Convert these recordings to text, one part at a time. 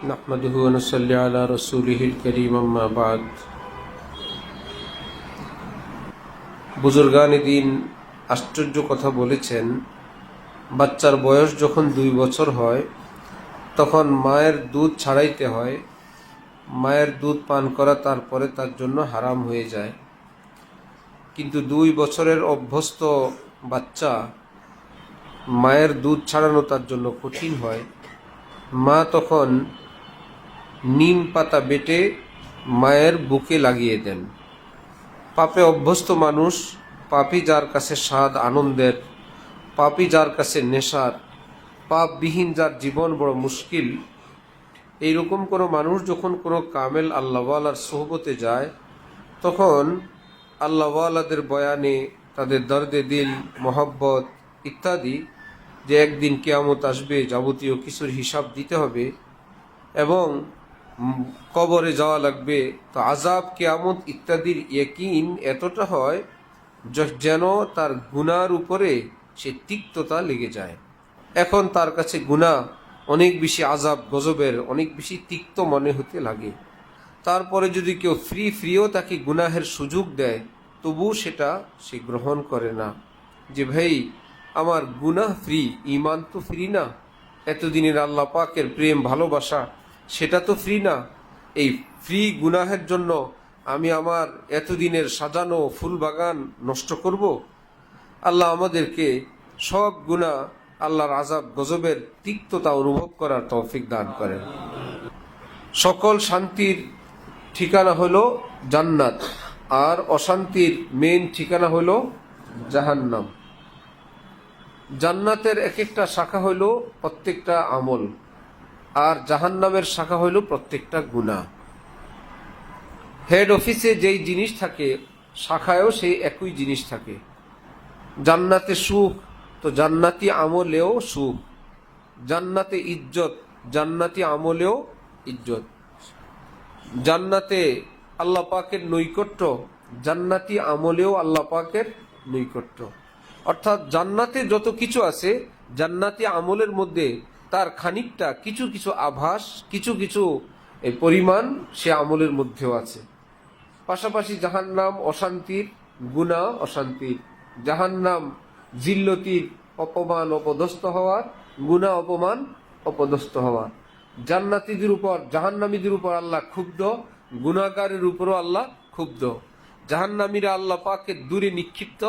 নাহমাদুহু ওয়া নুসাল্লি আলা রাসূলিহিল কারীম, আম্মা বাদ। বুজুর্গান দ্বীন আশ্চর্য কথা বলেছেন, বাচ্চার বয়স যখন 2 বছর হয় তখন মায়ের দুধ ছাড়াইতে হয়। মায়ের দুধ পান করা তারপরে তার জন্য হারাম হয়ে যায়। কিন্তু 2 বছরের অভ্যস্ত বাচ্চা, মায়ের দুধ ছাড়ানো তার জন্য কঠিন হয়। মা তখন নিম পাতা বেটে মায়ের বুকে লাগিয়ে দেন। পাপে অভ্যস্ত মানুষ, পাপই যার কাছে স্বাদ আনন্দের, পাপই যার কাছে নেশার, পাপবিহীন যার জীবন বড় মুশকিল, এইরকম কোনো মানুষ যখন কোনো কামেল আল্লাহওয়ালার সোহবতে যায়, তখন আল্লাহওয়ালাদের বয়ানে, তাদের দর্দে দিল, মহব্বত ইত্যাদি, যে একদিন কিয়ামত আসবে, যাবতীয় কিছুর হিসাব দিতে হবে এবং কবরে যাওয়া লাগবে, তো আজাব, কিয়ামত ইত্যাদির ইয়াকিন এতটা হয় যেন তার গুনার উপরে সে তিক্ততা লেগে যায়। এখন তার কাছে গুনাহ অনেক বেশি আজাব গজবের, অনেক বেশি তিক্ত মনে হতে লাগে। তারপরে যদি কেউ ফ্রিও তাকে গুনাহের সুযোগ দেয়, তবু সেটা সে গ্রহণ করে না। যে ভাই, আমার গুনাহ ফ্রি, ঈমান তো ফ্রি না। এতদিনের আল্লাহ পাকের প্রেম ভালোবাসা, সেটা তো ফ্রি না। এই ফ্রি গুনাহের জন্য আমি আমার এতদিনের সাজানো ফুল বাগান নষ্ট করব? আল্লাহ আমাদেরকে সব গুনাহ, আল্লাহর আযাব গজবের তিক্ততা অনুভব করার তৌফিক দান করেন। সকল শান্তির ঠিকানা হলো জান্নাত, আর অশান্তির মেন ঠিকানা হলো জাহান্নাম। জান্নাতের এক একটা শাখা হইল প্রত্যেকটা আমল, আর জাহান্নামের শাখা হইল প্রত্যেকটা গুনাহ। হেড অফিসে যেই জিনিস থাকে, শাখায়ও সেই একই জিনিস থাকে। জান্নাতে সুখ, তো জান্নাতি আমলেও সুখ। জান্নাতে ইজ্জত, জান্নাতি আমলেও ইজ্জত। জান্নাতে আল্লাহ পাকের নৈকট্য, জান্নাতি আমলেও আল্লাহ পাকের নৈকট্য। অর্থাৎ জান্নাতে যত কিছু আছে, জান্নাতি আমলের মধ্যে তার খানিকটা, কিছু কিছু আভাস, কিছু কিছু পরিমাণ সে আমলের মধ্যেও আছে। পাশাপাশি জাহান্নাম অশান্তির, গুনাহ অশান্তির। জাহান্নাম জিল্লতির, অপমান অপদস্থ হওয়ার, গুনাহ অপমান অপদস্থ হওয়ার। জান্নাতীদের উপর, জাহান্নামীদের উপর আল্লাহ ক্ষুব্ধ, গুনাহগারের উপরও আল্লাহ ক্ষুব্ধ। জাহান্নামীরা আল্লাহ পাকের দূরে নিক্ষিপ্ত,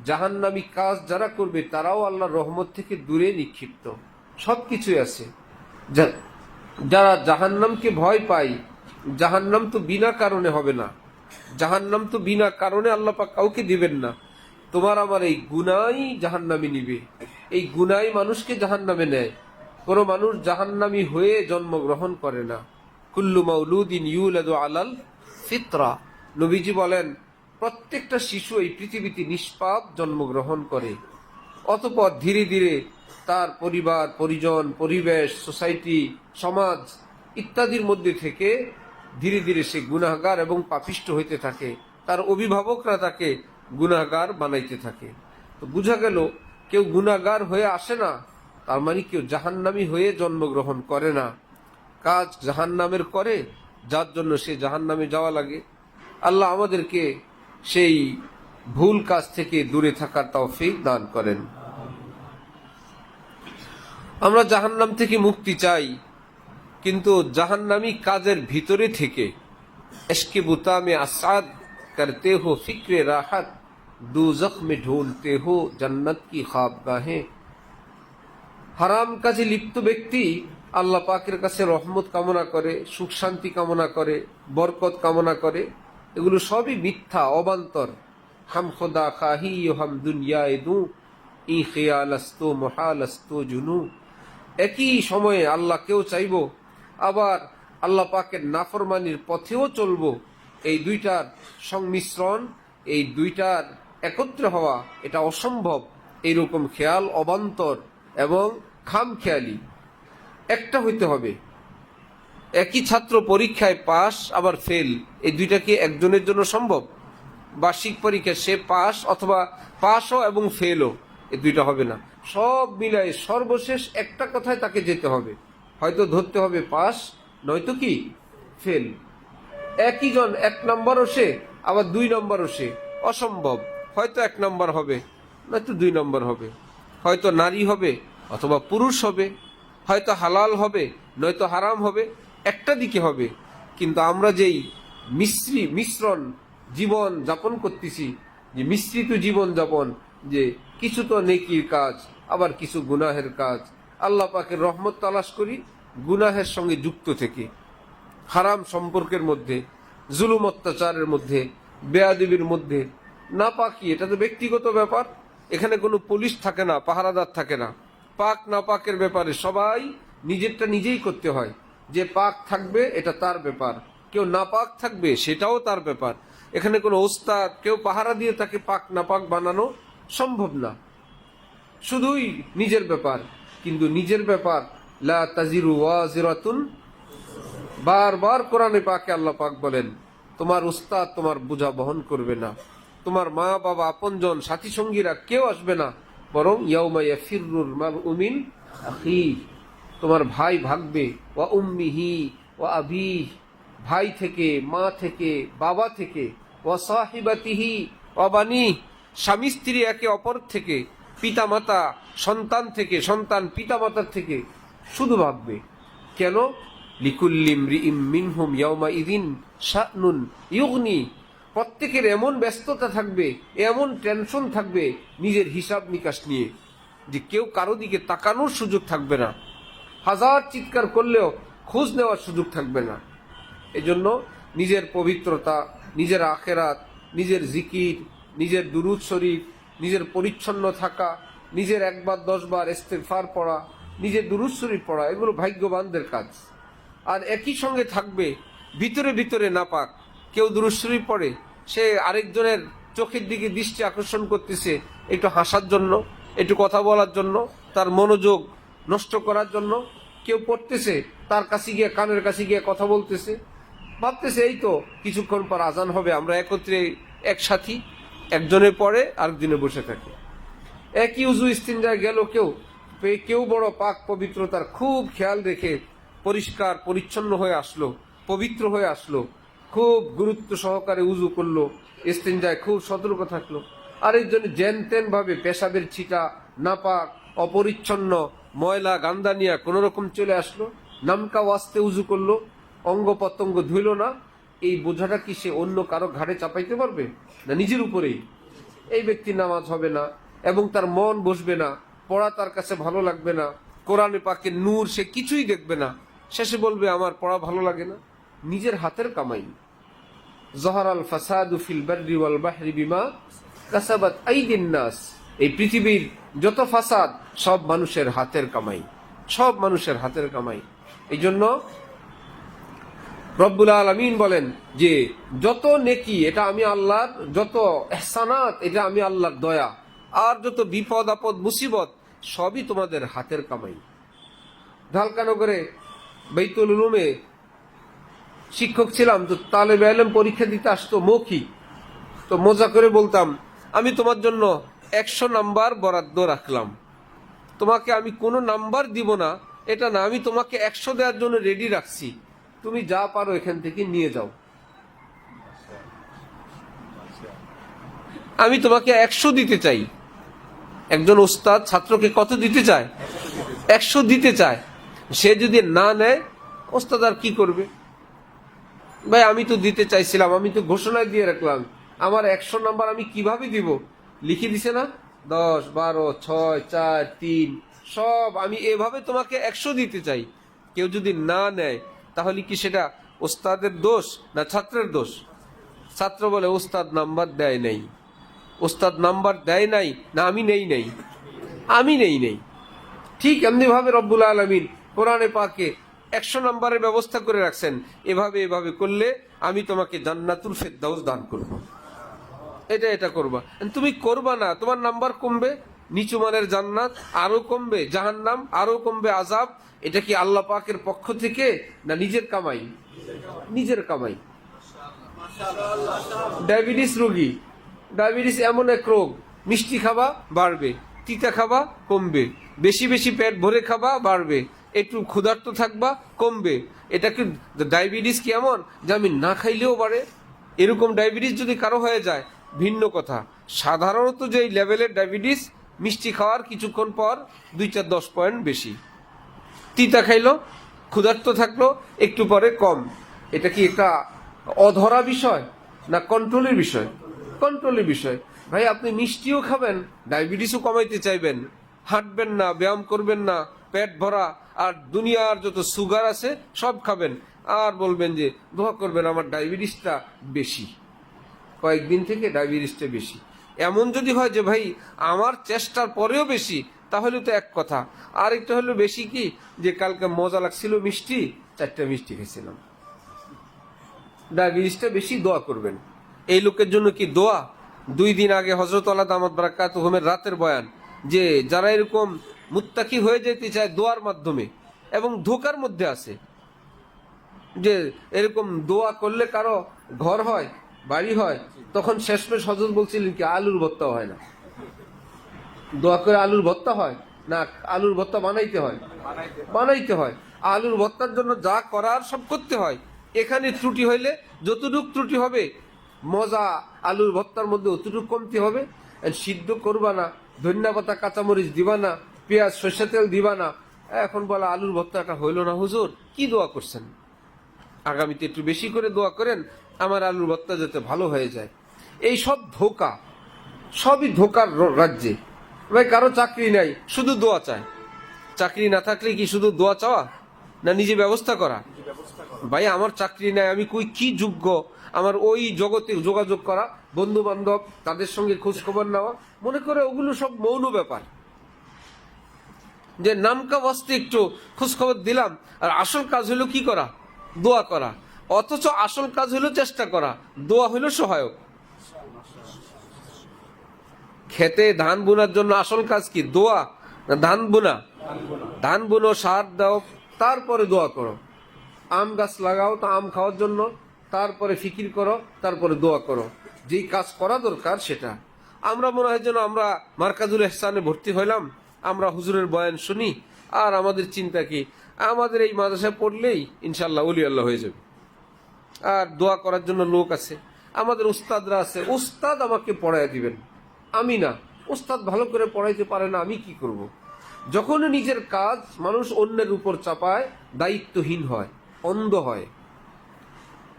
জাহান্নামী কাজ যারা করবে তারাও আল্লাহর রহমত থেকে দূরে নিক্ষিপ্ত। সবকিছুই আছে। যারা জাহান্নামকে ভয় পায়, জাহান্নাম তো বিনা কারণে হবে না। জাহান্নাম তো বিনা কারণে আল্লাহ পাক কাউকে দিবেন না। তোমার আমার এই গুনাহই জাহান্নামী নিবে, এই গুনাহই মানুষকে জাহান্নামে নেয়। কোন মানুষ জাহান্নামী হয়ে জন্মগ্রহণ করে না। কুল্লু মাউলুদিন ইউলাদু আলাল ফিতরা। নবীজি বলেন, প্রত্যেকটা শিশু এই পৃথিবীতে নিষ্পাপ জন্মগ্রহণ করে। অতঃপর ধীরে ধীরে তার পরিবার, পরিজন, পরিবেশ, সোসাইটি, সমাজ ইত্যাদির মধ্যে থেকে ধীরে ধীরে সে গুনাহগার এবং পাপিষ্ট হইতে থাকে। তার অভিভাবকরা তাকে গুনাহগার বানাইতে থাকে। তো বোঝা গেল, কেউ গুনাহগার হয়ে আসে না, তার মানে কেউ জাহান্নামী হয়ে জন্মগ্রহণ করে না। কাজ জাহান্নামের করে, যার জন্য সে জাহান্নামে যাওয়া লাগে। আল্লাহ আমাদেরকে সেই ভুল কাজ থেকে দূরে থাকার তৌফিক দান করেন। আমরা জাহান্নাম থেকে মুক্তি চাই, কিন্তু জাহান্নামী কাজের ভিতরে থেকে ইশকে বুতা মে আসাদ করতে হো, ফিক্রে রাহত দুজখ মে ঢুলতে হো, জান্নাত কি খাবগাহে। হারাম কাজে লিপ্ত ব্যক্তি আল্লাহ পাকের কাছে রহমত কামনা করে, সুখ শান্তি কামনা করে, বরকত কামনা করে। এগুলো সবই মিথ্যা, অবান্তর। হাম খোদা খাহি হাম দুনিয়ায়ে দু, ই খেয়াল আস্তো মহাল আস্তো জুনু। একই সময়ে আল্লাহকেও চাইব, আবার আল্লাহ পাকের নাফরমানির পথেও চলব। এই দুইটার সংমিশ্রণ, এই দুইটার একত্রে হওয়া, এটা অসম্ভব। এইরকম খেয়াল অবান্তর এবং খামখেয়ালি একটা হইতে হবে। একই ছাত্র পরীক্ষায় পাস আবার ফেল, এই দুইটা কি একজনের জন্য সম্ভব? বার্ষিক পরীক্ষায় সে পাস অথবা পাসও এবং ফেলও, এই দুইটা হবে না। সব মিলাই সর্বশেষ একটা কথায় তাকে যেতে হবে। হয়তো ধরতে হবে পাস, নয়তো কি ফেল। একই জন 1 নম্বরও সে, আবার 2 নম্বরও সে, অসম্ভব। হয়তো 1 নম্বর হবে, নয়তো 2 নম্বর হবে, হয়তো নারী হবে অথবা পুরুষ হবে, হয়তো হালাল হবে নয়তো হারাম হবে, একটা দিকে হবে। কিন্তু আমরা যেই মিশ্রণ জীবন যাপন করতেছি, যে মিশ্রিত জীবন যাপন, যে কিছু তো নেকির কাজ আবার কিছু গুনাহের কাজ, আল্লাহ পাকের রহমত তালাশ করি গুনাহের সঙ্গে যুক্ত থেকে, হারাম সম্পর্কের মধ্যে, জুলুম অত্যাচারের মধ্যে, বেয়াদবির মধ্যে। না পাকি এটা তো ব্যক্তিগত ব্যাপার, এখানে কোনো পুলিশ থাকে না, পাহারাদার থাকে না। পাক না পাকের ব্যাপারে সবাই নিজেরটা নিজেই করতে হয়। যে পাক থাকবে এটা তার ব্যাপার, কেউ না পাক থাকবে সেটাও তার ব্যাপার। এখানে কোনো ওস্তাদ কেউ পাহারা দিয়ে তাকে পাক না পাক বানানো সম্ভব না, শুধুই নিজের ব্যাপার। কিন্তু নিজের ব্যাপার লা তাজিরু ওয়াজিরাতুন, বারবার কোরআনে পাকে আল্লাহ পাক বলেন তোমার উস্তাদ তোমার বোঝা বহন করবে না, তোমার মা বাবা আপনজন সাথী সঙ্গীরা কেউ আসবে না, বরং ইয়াউমা ইয়াফিরুল মারউ মিন আখিহি, তোমার ভাই ভাগবে, ওয়া উম্মিহি ওয়া আবিহি, ভাই থেকে, মা থেকে, বাবা থেকে, ওয়া সাহিবাতিহি ওয়া বানি, স্বামী স্ত্রী একে অপর থেকে, পিতা মাতা সন্তান থেকে, সন্তান পিতা মাতার থেকে, শুধু ভাগবে। কেন? লিকুল্লি ইমরিইম মিনহুম ইয়াউমাইযিন শা'নুন ইউগনি, প্রত্যেকের এমন ব্যস্ততা থাকবে, এমন টেনশন থাকবে নিজের হিসাব নিকাশ নিয়ে, যে কেউ কারো দিকে তাকানোর সুযোগ থাকবে না, হাজার চিৎকার করলেও খোঁজ নেওয়ার সুযোগ থাকবে না। এজন্য নিজের পবিত্রতা, নিজের আখেরাত, নিজের জিকির, নিজের দুরূদ শরীফ, নিজের পরিচ্ছন্ন থাকা, নিজের 1 বার 10 বার ইস্তেগফার পড়া, নিজের দুরূদ শরীফ পড়া, এগুলো ভাগ্যবানদের কাজ। আর একই সঙ্গে থাকবে ভিতরে ভিতরে নাপাক। কেউ দুরূদ শরীফ পড়ে, সে আরেকজনের চোখের দিকে দৃষ্টি আকর্ষণ করতেছে একটু হাসার জন্য, একটু কথা বলার জন্য, তার মনোযোগ নষ্ট করার জন্য। কেউ পড়তেছে, তার কাছে গিয়ে, কানের কাছে গিয়ে কথা বলতেছে, ভাবতেছে এই তো কিছুক্ষণ পর আজান হবে, আমরা একত্রে একসাথে, একজনের পরে আরেকজনে বসে থাকে। একই উজু ইস্তিনজায় গেল কেউ, কেউ বড় পাক পবিত্রতার খুব খেয়াল রেখে পরিষ্কার পরিচ্ছন্ন হয়ে আসলো, পবিত্র হয়ে আসলো, খুব গুরুত্ব সহকারে উজু করলো, ইস্তিনজায় খুব সতর্ক থাকলো। আরেকজনে যেন তেন ভাবে পেশাবের ছিটা, নাপাক, অপরিচ্ছন্ন, ময়লা গান্দা নিয়ে কোন রকম চলে আসলো, নামকা ওয়াস্তে উজু করলো, অঙ্গ প্রত্যঙ্গ ধুইল না। এই বোঝাটা কি সে অন্য কারো ঘাড়ে চাপাইতে পারবে? না নিজের উপরেই। এই ব্যক্তির নামাজ হবে না এবং তার মন বসবে না, পড়া তার কাছে ভালো লাগবে না, কোরআনে পাকের নূর সে কিছুই দেখবে না, শেষে বলবে আমার পড়া ভালো লাগে না। নিজের হাতের কামাই। জহরাল ফাসাদু ফিল বাররি ওয়াল বাহরি বিমা কাসাবাত আইদিন নাস, এই পৃথিবীর যত ফাসাদ সব মানুষের হাতের কামাই, সব মানুষের হাতের কামাই। এই জন্য রব্বুল আলামিন বলেন যে যত নেকি এটা আমি আল্লাহর, যত ইহসানাত এটা আমি আল্লাহর দয়া, আর যত বিপদ আপদ মুসিবত সবই তোমাদের হাতের কামাই। ঢালকানগরে বাইতুল উলুমে শিক্ষক ছিলাম, তো তালেবে ইলম পরীক্ষা দিতে আসতো মৌখিক, তো মজা করে বলতাম আমি তোমার জন্য 100 নাম্বার বরাদ্দ রাখলাম, তোমাকে আমি কোনো নাম্বার দিব না এটা না, আমি তোমাকে 100 দেওয়ার জন্য রেডি রাখছি, তুমি যা পারো এখান থেকে নিয়ে যাও। আমি তোমাকে 100 দিতে চাই। একজন ওস্তাদ ছাত্রকে কত দিতে চায়? 100 দিতে চায়। সে যদি না নেয়, ওস্তাদ আর কি করবে? ভাই আমি তো দিতে চাইছিলাম, আমি তো ঘোষণায় দিয়ে রাখলাম, আমার 100 নাম্বার আমি কিভাবে দিব? লিখে দিছে না 10, 12, 6, 4, 3 সব, আমি এভাবে তোমাকে 100 দিতে চাই। কেউ যদি না নেয় তাহলে কি সেটা ওস্তাদের দোষ না ছাত্রের দোষ? ছাত্র বলে ওস্তাদ নাম্বার দেয় নাই, ওস্তাদ নাম্বার দেয় নাই না আমি নেই নাই, আমি নেই নেই। ঠিক এমনি ভাবে রব্বুল আলামিন কোরআনে পাকে 100 নাম্বারের ব্যবস্থা করে রাখছেন, এভাবে এভাবে করলে আমি তোমাকে জান্নাতুল ফেরদাউস দান করব, এটা করবা। তুমি করবা না, তোমার নাম্বার কমবে, নিচু মানের জান্নাত আরো কমবে, জাহান্নাম আরো কমবে, আযাব। এটা কি আল্লাহ পাকের পক্ষ থেকে না নিজের কামাই? নিজের কামাই। ডায়াবেটিস রোগী, ডায়াবেটিস এমন এক রোগ, মিষ্টি খাবা বাড়বে, তিতা খাবা কমবে, বেশি বেশি পেট ভরে খাবা বাড়বে, একটু ক্ষুধার্ত থাকবা, কমবে। এটা কি ডায়াবেটিস কি এমন যে আমি না খাইলেও বাড়ে? এরকম ডায়াবেটিস যদি কারো হয়ে যায় ভিন্ন কথা। সাধারণত যে লেভেলের ডায়াবেটিস, মিষ্টি খাওয়ার কিছুক্ষণ পর 2-4-10 পয়েন্ট বেশি, তিতা খাইলো, ক্ষুধার্ত থাকলো, একটু পরে কম। এটা কি একটা অধরা বিষয় না কন্ট্রোলের বিষয়? কন্ট্রোলের বিষয়। ভাই আপনি মিষ্টিও খাবেন, ডায়াবেটিসও কমাইতে চাইবেন, হাঁটবেন না, ব্যায়াম করবেন না, পেট ভরা, আর দুনিয়ার যত সুগার আছে সব খাবেন, আর বলবেন যে দোয়া করবেন আমার ডায়াবেটিসটা বেশি, কয়েকদিন থেকে ডায়াবেটিসটা বেশি। এমন যদি হয় যে ভাই আমার চেষ্টার পরেও বেশি, তাহলে তো এক কথা। আর একটা হলো বেশি কি, যে কালকে মজা লাগছিল মিষ্টি, 4টা মিষ্টি খেয়েছিলাম, ডায়াবেটিসটা বেশি, দোয়া করবেন। এই লোকের জন্য কি দোয়া? 2 দিন আগে হযরত আল্লাহ দামাত বারাকাতুহুমের রাতের বয়ান, যে যারা এরকম মুত্তাকি হয়ে যেতে চায় দোয়ার মাধ্যমে এবং ধোকার মধ্যে আছে, যে এরকম দোয়া করলে কারো ঘর হয়, বাড়ি হয়, তখন শেষমেশ হযরত বলছিলেন কি আলুর ভর্তা হয় না। দোয়া করে আলুর ভর্তা হয় না, আলুর ভর্তা বানাইতে হয়? বানাইতে হয়। আলুর ভর্তার জন্য যা করার সব করতে হয়। এখানে ত্রুটি হইলে যতটুক ত্রুটি হবে, মজা আলুর ভর্তার মধ্যে অতটুকু কমতি হবে। সিদ্ধ করবা না, ধনিয়া পাতা কাঁচামরিচ দিবা না, পেঁয়াজ সরষের তেল দিবা না, এখন বলা আলুর ভর্তাটা হইল না। হুজুর কি দোয়া করছেন? আগামীতে একটু বেশি করে দোয়া করেন আমার আলুর ভর্তা যাতে ভালো হয়ে যায়। এই সব ধোকা, সবই ধোকার রাজ্যে। ভাই কারো চাকরি নাই, শুধু দোয়া চায়। চাকরি না থাকলে কি শুধু দোয়া চাওয়া না নিজে ব্যবস্থা করা? ভাই আমার চাকরি নাই, আমি কই কি যোগ্য আমার ওই জগতে যোগাযোগ করা, বন্ধু বান্ধব তাদের সঙ্গে খোঁজ খবর নেওয়া, মনে করে ওগুলো সব মৌন ব্যাপার, যে নামকা বাস্তে একটু খোঁজ খবর দিলাম। আর আসল কাজ হলো কি করা? দোয়া করা। অথচ আসল কাজ হলো চেষ্টা করা, দোয়া হলো সহায়ক। খেতে ধান বোনার জন্য আসল কাজ কি? দোয়া না ধান বোনা? ধান বুনো, সার দাও, তারপরে দোয়া করো। আম গাছ লাগাও তো আম খাওয়ার জন্য, তারপরে ফিকির করো, তারপরে দোয়া করো। যেই কাজ করা দরকার সেটা। আমরা মনে হয় যেন আমরা মার্কাজুল ইহসানে ভর্তি হইলাম, আমরা হুজুরের বয়ান শুনি, আর আমাদের চিন্তা কি আমাদের এই মাদ্রাসায় পড়লেই ইনশাল্লাহ ওলি আল্লাহ হয়ে যাবে, আর দোয়া করার জন্য লোক আছে, আমাদের উস্তাদরা আছে, উস্তাদ আমাকে পড়াইয়া দিবেন, আমি না। উস্তাদ ভালো করে পড়াইতে পারে না, আমি কি করব? যখন নিজের কাজ মানুষ অন্যের উপর চাপায়, দায়িত্বহীন হয়, অন্ধ হয়,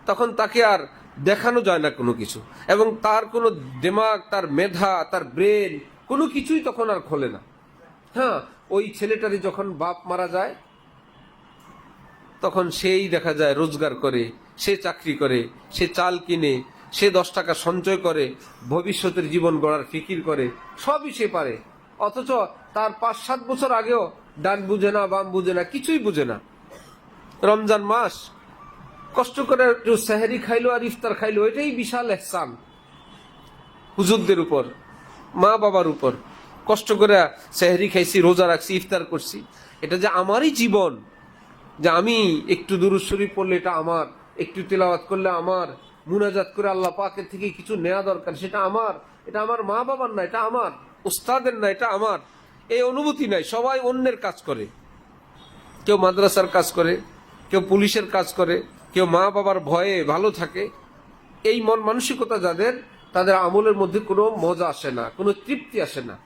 তখন তাকে আর দেখানো যায় না কোনো কিছু, এবং তার কোনো দিমাগ, তার মেধা, তার ব্রেন কোনো কিছুই তখন আর খোলে না। হ্যাঁ, ওই ছেলেটারই যখন বাপ মারা যায়, তখন সেই দেখা যায় রোজগার করে, সে চাকরি করে, সে চাল কিনে, সে 10 টাকা সঞ্চয় করে, ভবিষ্যতের জীবন গড়ার ফিকির করে, সবই সে পারে। অথচ তার 5-7 বছর আগেও ডান বুঝে না, বাম বুঝে না, কিছুই বুঝে না। রমজান মাস কষ্ট করে একটু সেহরি খাইলো আর ইফতার খাইলো, এটাই বিশাল এহসান হুজুরদের উপর, মা বাবার উপর। কষ্ট করে সেহরি খাইছি, রোজা রাখছি, ইফতার করছি, এটা যে আমারই জীবন, যে আমি একটু দুরূদ শরীফ পড়লে এটা আমার, একটু তেলাওয়াত করলে আমার, মুনাজাত করে আল্লাহ পাকের থেকে কিছু নেওয়া দরকার সেটা আমার, এটা আমার মা বাবার না, এটা আমার উস্তাদের না, এটা আমার। এই অনুভূতি নাই। সবাই অন্যের কাজ করে, কেউ মাদ্রাসার কাজ করে, কেউ পুলিশের কাজ করে, কেউ মা বাবার ভয়ে ভালো থাকে। এই মন মানসিকতা যাদের, তাদের আমলের মধ্যে কোনো মজা আসে না, কোনো তৃপ্তি আসে না।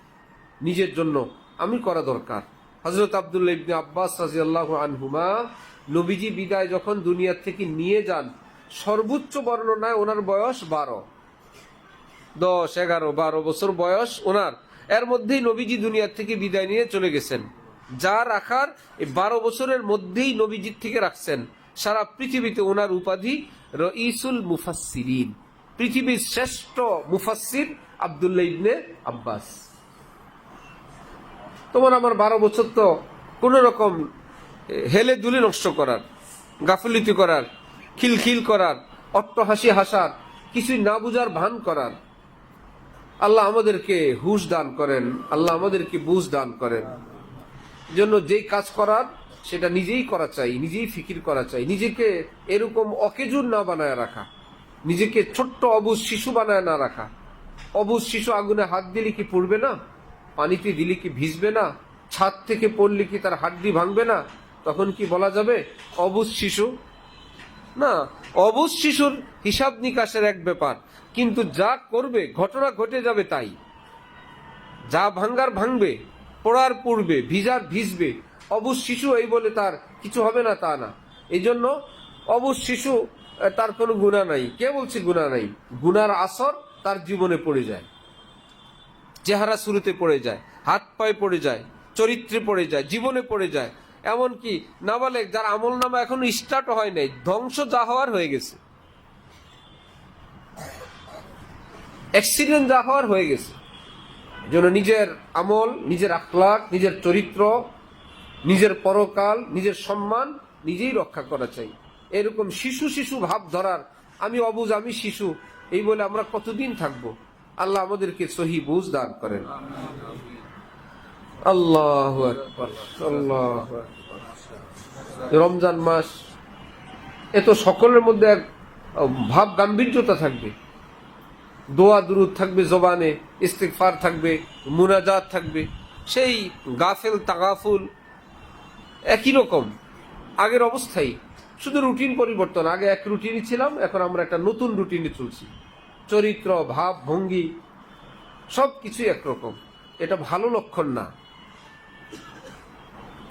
নিজের জন্য আমি করা দরকার। হযরত আব্দুল্লাহ ইবনে আব্বাস রাদিয়াল্লাহু আনহুমা নবীজি বিদায় যখন দুনিয়া থেকে নিয়ে যান, সর্বোচ্চ বর্ণনায় ওনার বয়স 12, 10, 11, 12 বছর বয়স ওনার। এর মধ্যেই নবীজি দুনিয়া থেকে বিদায় নিয়ে চলে গেছেন। যা রাখার এই 12 বছরের মধ্যেই নবীজির থেকে রাখছেন। সারা পৃথিবীতে ওনার উপাধি রঈসুল মুফাসসিরিন, পৃথিবীর শ্রেষ্ঠ মুফাসসির আব্দুল্লাহ ইবনে আব্বাস। তোমার আমার 12 বছর তো কোন রকম হেলে দুলে নষ্ট করার, গাফিলতি করার, খিলখিল করার, অট্টহাসি হাসার, কিছুই না বুঝার ভান করার। আল্লাহ আমাদেরকে হুশ দান করেন, আল্লাহ আমাদেরকে বুঝ দান করেন। জন্য যেই কাজ করার সেটা নিজেই করা চাই, নিজেই ফিকির করা চাই। নিজেকে এরকম অকেজুর না বানায় রাখা, নিজেকে ছোট্ট অবুঝ শিশু বানায় না রাখা। অবুঝ শিশু আগুনে হাত দিলে কি পুড়বে না? পানিতে দিলে কি ভিজবে না? ছাদ থেকে পড়লে কি তার হাড্ডি ভাঙবে না? তখন কি বলা যাবে অবুঝ শিশু? না, অবুঝ শিশুর হিসাব নিকাশের এক ব্যাপার, কিন্তু যা করবে ঘটনা ঘটে যাবে তাই। যা ভাঙ্গার ভাঙবে, পড়ার পড়বে, ভিজার ভিজবে। অবুঝ শিশু এই বলে তার কিছু হবে না তা না। এই জন্য অবুঝ শিশু তার কোনো গুনাহ নাই। কে বলছে গুনাহ নাই? গুনার আসর তার জীবনে পড়ে যায়, চেহারা শুরুতে পড়ে যায়, হাত পায়ে পড়ে যায়, চরিত্রে পড়ে যায়, জীবনে পড়ে যায়। এমনকি নাবালেগ যার আমল নামা এখনো স্টার্ট হয় নাই, ধ্বংস যা হওয়ার হয়ে গেছে, অ্যাক্সিডেন্ট যা হওয়ার হয়ে গেছে। যেন নিজের আমল, নিজের আখলাক, নিজের চরিত্র, নিজের পরকাল, নিজের সম্মান নিজেই রক্ষা করা চাই। এরকম শিশু শিশু ভাব ধরার, আমি অবুঝ, আমি শিশু, এই বলে আমরা কতদিন থাকবো? আল্লাহ আমাদেরকে সহি বুঝ দান করেন। আল্লাহু আকবার, আল্লাহু আকবার। রমজান মাস, এ তো সকলের মধ্যে এক ভাব গাম্ভীর্যতা থাকবে, দোয়া দুরুদ থাকবে, জবানে ইস্তিগফার থাকবে, মুনাজাত থাকবে। সেই গাফেল তাগাফুল একই রকম আগের অবস্থায়, শুধু রুটিন পরিবর্তন। আগে এক রুটিনই ছিলাম, এখন আমরা একটা নতুন রুটিনে চলছি। চরিত্র, ভাব, ভঙ্গি সবকিছুই একরকম। এটা ভালো লক্ষণ না।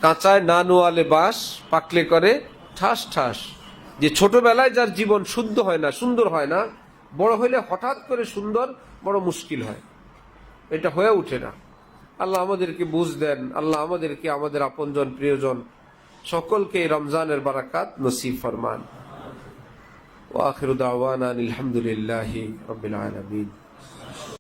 কাঁচায় না নোয়ালে বাঁশ, পাকলে করে ঠাস ঠাস। যে ছোটবেলায় যার জীবন শুদ্ধ হয় না, সুন্দর হয় না, বড় হইলে হঠাৎ করে সুন্দর বড় মুশকিল হয়, এটা হয়ে ওঠে না। আল্লাহ আমাদেরকে বুঝ দেন। আল্লাহ আমাদেরকে আমাদের আপনজন প্রিয়জন সকলকে এই রমজানের বারাকাত নসিব ফরমান। ওয়া আখিরু দাওয়ানা আলহামদুলিল্লাহি রাব্বিল আলামিন।